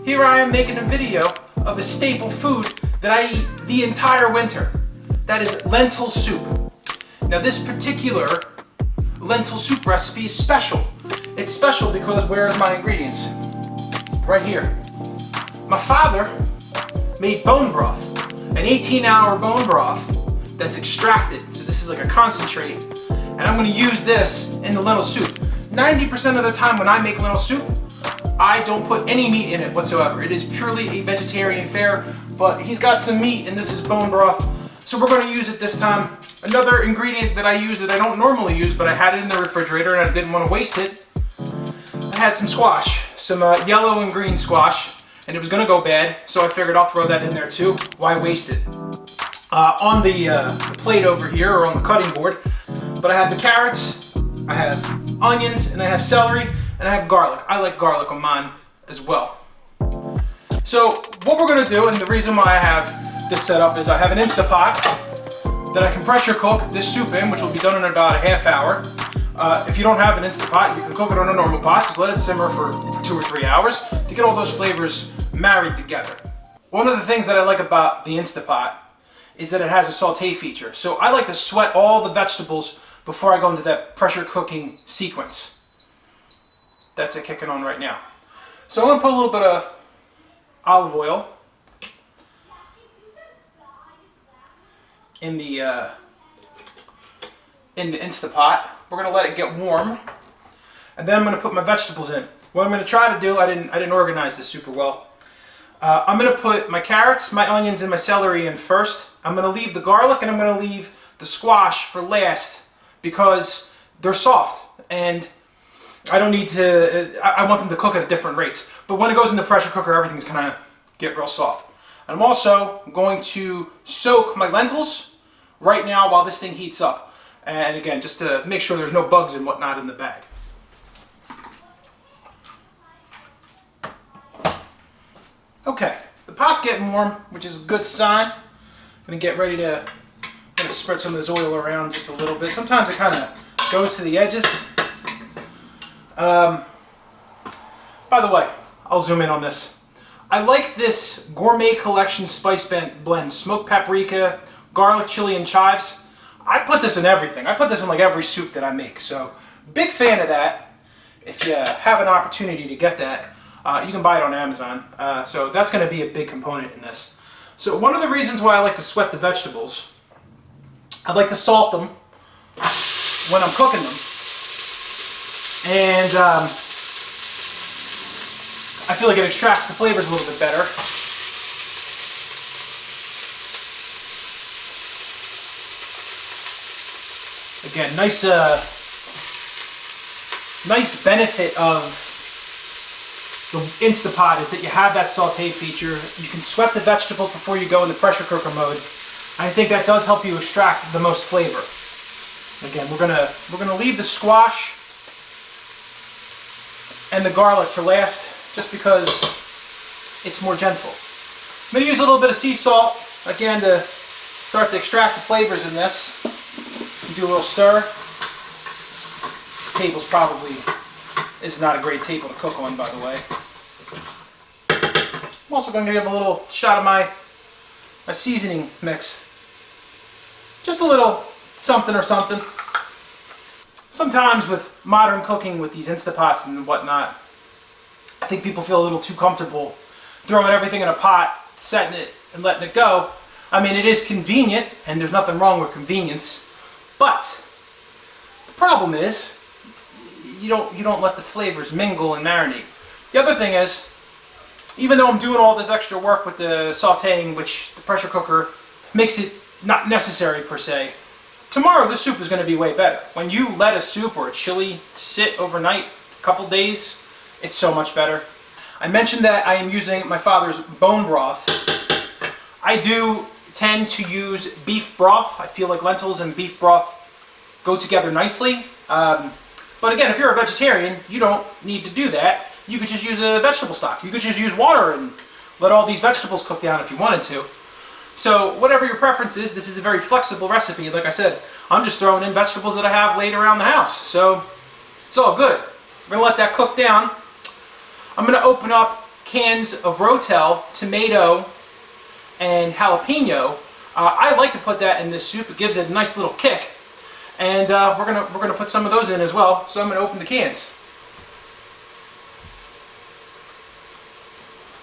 Here I am making a video of a staple food that I eat the entire winter. That is lentil soup. Now this particular lentil soup recipe is special. It's special because where are my ingredients? Right here. My father made bone broth, an 18-hour bone broth that's extracted. So this is like a concentrate. And I'm gonna use this in the lentil soup. 90% of the time when I make lentil soup, I don't put any meat in it whatsoever. It is purely a vegetarian fare, but he's got some meat and this is bone broth. So we're gonna use it this time. Another ingredient that I use that I don't normally use, but I had it in the refrigerator and I didn't want to waste it. I had some squash, some yellow and green squash, and it was gonna go bad, so I figured I'll throw that in there too. Why waste it? On the plate over here, or on the cutting board, but I have the carrots, I have onions, and I have celery, and I have garlic. I like garlic on mine as well. So what we're gonna do, and the reason why I have this set up is I have an Instapot that I can pressure cook this soup in, which will be done in about a half hour. If you don't have an Instapot, you can cook it on a normal pot. Just let it simmer for 2 or 3 hours to get all those flavors married together. One of the things that I like about the Instapot is that it has a saute feature. So I like to sweat all the vegetables before I go into that pressure cooking sequence. That's it kicking on right now. So I'm gonna put a little bit of olive oil in the Instapot. We're gonna let it get warm, and then I'm gonna put my vegetables in. What I'm gonna try to do, I didn't organize this super well. I'm gonna put my carrots, my onions, and my celery in first. I'm gonna leave the garlic and I'm gonna leave the squash for last because they're soft and I don't need to. I want them to cook at different rates. But when it goes in the pressure cooker, everything's gonna get real soft. And I'm also going to soak my lentils right now while this thing heats up. And again, just to make sure there's no bugs and whatnot in the bag. Okay, the pot's getting warm, which is a good sign. I'm gonna get ready to spread some of this oil around just a little bit. Sometimes it kind of goes to the edges. By the way, I'll zoom in on this. I like this Gourmet Collection Spice Blend, smoked paprika, garlic, chili, and chives. I put this in everything. I put this in like every soup that I make. So, big fan of that. If you have an opportunity to get that, you can buy it on Amazon. So that's going to be a big component in this. So one of the reasons why I like to sweat the vegetables, I like to salt them when I'm cooking them. And I feel like it extracts the flavors a little bit better. Again, nice benefit of the Instapot is that you have that saute feature. You can sweat the vegetables before you go in the pressure cooker mode. I think that does help you extract the most flavor. Again, we're gonna leave the squash and the garlic for last, just because it's more gentle. I'm gonna use a little bit of sea salt again to start to extract the flavors in this. Do a little stir. This table's probably is not a great table to cook on, by the way. I'm also going to give a little shot of my seasoning mix. Just a little something or something. Sometimes with modern cooking with these Instapots and whatnot, I think people feel a little too comfortable throwing everything in a pot, setting it, and letting it go. I mean, it is convenient, and there's nothing wrong with convenience. But the problem is you don't let the flavors mingle and marinate. The other thing is, even though I'm doing all this extra work with the sautéing, which the pressure cooker makes it not necessary per se, tomorrow this soup is going to be way better. When you let a soup or a chili sit overnight, a couple days, it's so much better. I mentioned that I am using my father's bone broth. I do tend to use beef broth. I feel like lentils and beef broth go together nicely. But again, if you're a vegetarian, you don't need to do that. You could just use a vegetable stock. You could just use water and let all these vegetables cook down if you wanted to. So whatever your preference is, this is a very flexible recipe. Like I said, I'm just throwing in vegetables that I have laid around the house. So it's all good. We're gonna let that cook down. I'm gonna open up cans of Rotel, tomato, and jalapeno. I like to put that in this soup. It gives it a nice little kick. And we're gonna put some of those in as well. So I'm gonna open the cans.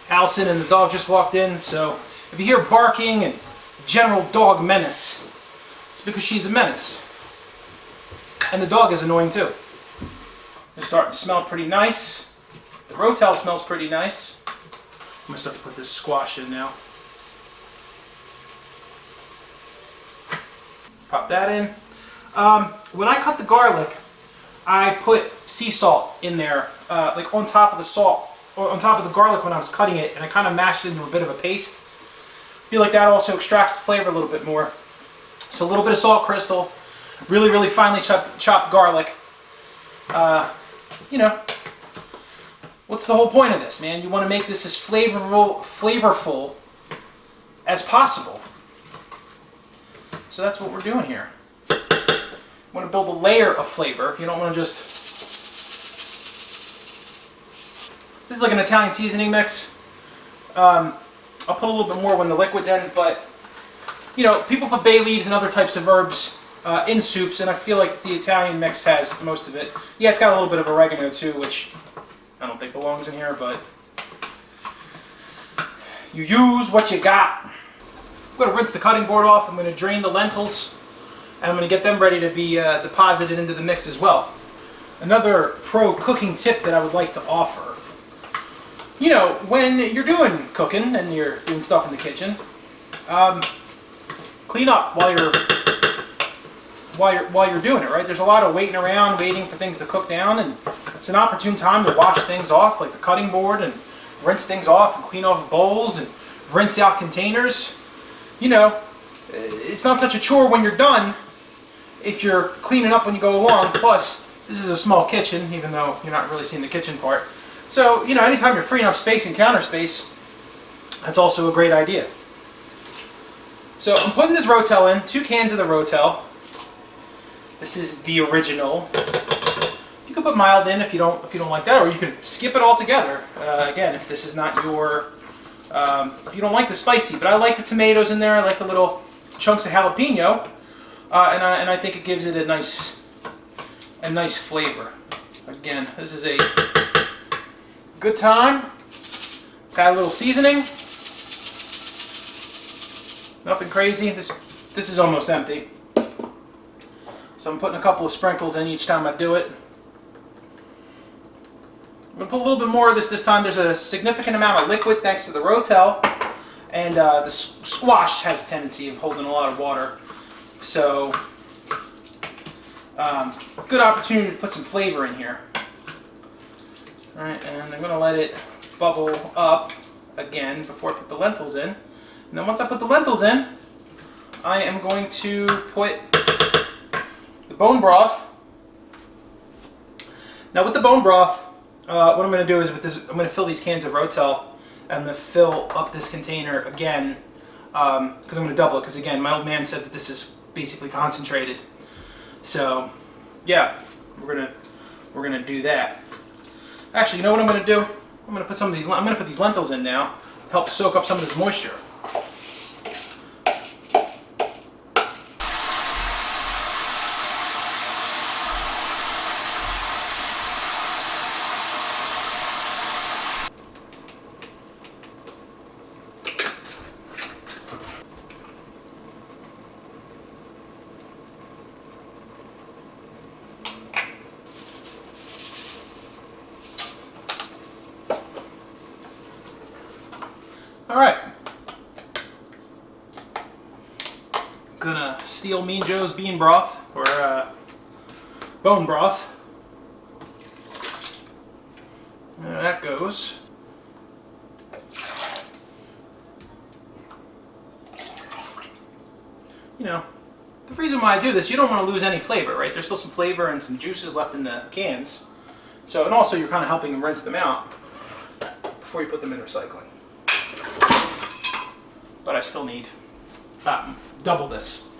Allison and the dog just walked in, so if you hear barking and general dog menace, it's because she's a menace. And the dog is annoying too. It's starting to smell pretty nice. The Rotel smells pretty nice. I'm gonna start to put this squash in now. Pop that in. When I cut the garlic, I put sea salt in there, like on top of the salt, or on top of the garlic when I was cutting it, and I kind of mashed it into a bit of a paste. I feel like that also extracts the flavor a little bit more. So a little bit of salt crystal, really, really finely chopped garlic. You know, what's the whole point of this, man? You want to make this as flavorful as possible. So that's what we're doing here. You want to build a layer of flavor. You don't want to just... This is like an Italian seasoning mix. I'll put a little bit more when the liquid's in, but you know, people put bay leaves and other types of herbs in soups, and I feel like the Italian mix has most of it. Yeah, it's got a little bit of oregano too, which I don't think belongs in here, but you use what you got. I'm going to rinse the cutting board off. I'm going to drain the lentils, and I'm going to get them ready to be deposited into the mix as well. Another pro cooking tip that I would like to offer. You know, when you're doing cooking and you're doing stuff in the kitchen, clean up while you're doing it, right? There's a lot of waiting around, waiting for things to cook down, and it's an opportune time to wash things off, like the cutting board, and rinse things off and clean off bowls and rinse out containers. You know, it's not such a chore when you're done if you're cleaning up when you go along. Plus, this is a small kitchen, even though you're not really seeing the kitchen part. So, you know, anytime you're freeing up space and counter space, that's also a great idea. So I'm putting this Rotel in, 2 cans of the Rotel. This is the original. You can put mild in if you don't like that, or you can skip it altogether. Again, if this is not your, if you don't like the spicy, but I like the tomatoes in there. I like the little chunks of jalapeno, and I think it gives it a nice flavor. Again, this is a good time. Add a little seasoning. Nothing crazy. This is almost empty. So I'm putting a couple of sprinkles in each time I do it. I'm going to put a little bit more of this time. There's a significant amount of liquid thanks to the Rotel, and the squash has a tendency of holding a lot of water. So, good opportunity to put some flavor in here. Alright, and I'm going to let it bubble up again before I put the lentils in. And then once I put the lentils in, I am going to put the bone broth. Now with the bone broth, what I'm going to do is with this, I'm going to fill these cans of Rotel. I'm going to fill up this container again, because I'm going to double it, because again, my old man said that this is basically concentrated. So, yeah, we're gonna do that. Actually, you know what I'm going to do? I'm going to put I'm going to put these lentils in now, help soak up some of this moisture. Alright, gonna steal Mean Joe's bean broth, or bone broth. There that goes. You know, the reason why I do this, you don't want to lose any flavor, right? There's still some flavor and some juices left in the cans. So, and also you're kind of helping them rinse them out before you put them in recycling. But I still need double this.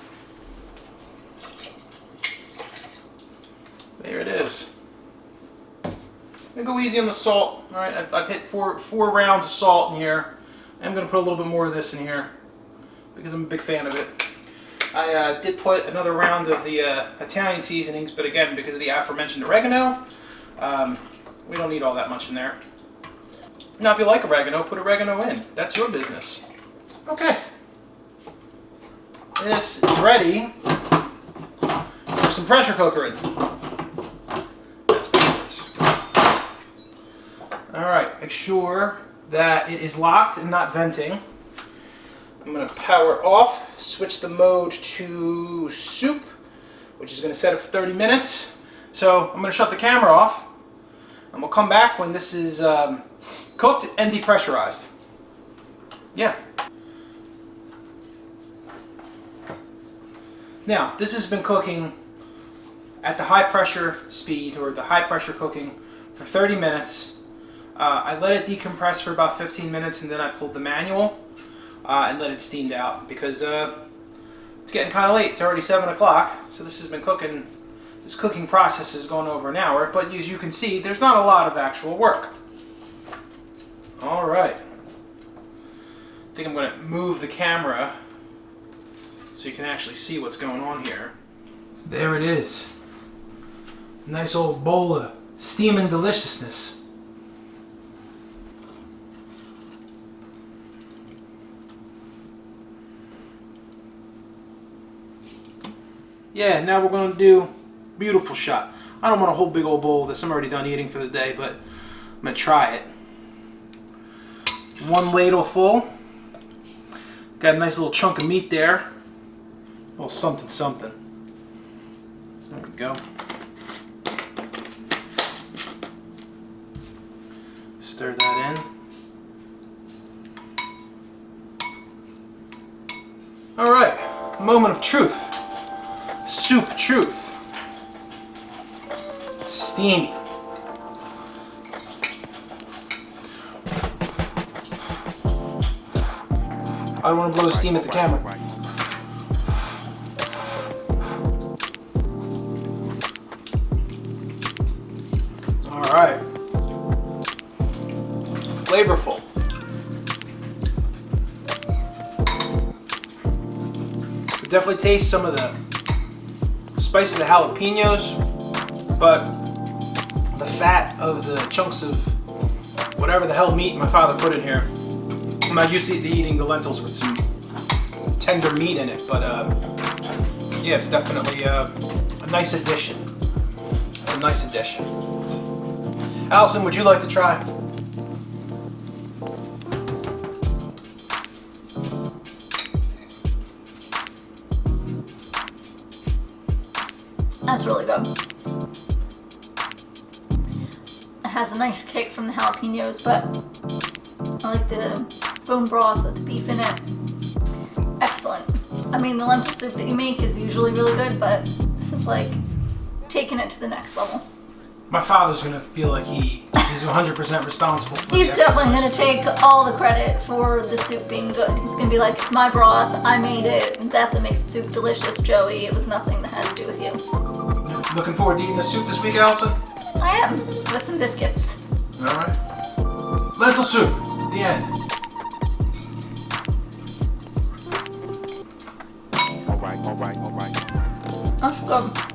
There it is. I'm gonna go easy on the salt. All right, I've hit four rounds of salt in here. I'm gonna put a little bit more of this in here because I'm a big fan of it. I did put another round of the Italian seasonings, but again, because of the aforementioned oregano, we don't need all that much in there. Now, if you like oregano, put oregano in. That's your business. Okay. This is ready for some pressure cooker in. That's perfect. All right, make sure that it is locked and not venting. I'm going to power it off, switch the mode to soup, which is going to set it for 30 minutes. So I'm going to shut the camera off, and we'll come back when this is cooked and depressurized. Yeah. Now, this has been cooking at the high pressure speed, or the high pressure cooking, for 30 minutes. I let it decompress for about 15 minutes, and then I pulled the manual and let it steamed out because it's getting kind of late. It's already 7 o'clock, so this has been cooking. This cooking process has gone over an hour, but as you can see, there's not a lot of actual work. All right. I think I'm going to move the camera so you can actually see what's going on here. There it is. Nice old bowl of steaming deliciousness. Yeah, now we're going to do beautiful shot. I don't want a whole big old bowl of this. I'm already done eating for the day, but I'm going to try it. 1 ladle full. Got a nice little chunk of meat there. A little something something. There we go. Stir that in. All right, moment of truth. Soup truth. Steamy. I don't want to blow steam at the camera. All right. Flavorful. You definitely taste some of the spice of the jalapenos, but the fat of the chunks of whatever the hell meat my father put in here. I'm not used to eating the lentils with some tender meat in it, but yeah, it's definitely a nice addition. It's a nice addition. Allison, would you like to try? That's really good. It has a nice kick from the jalapenos, but I like the bone broth with the beef in it. Excellent. I mean, the lentil soup that you make is usually really good, but this is like taking it to the next level. My father's gonna feel like he's 100% responsible for He's definitely gonna take all the credit for the soup being good. He's gonna be like, it's my broth, I made it, that's what makes the soup delicious, Joey. It was nothing that had to do with you. Looking forward to eating the soup this week, Allison? I am, with some biscuits. All right. Lentil soup, the end. All right. That's good.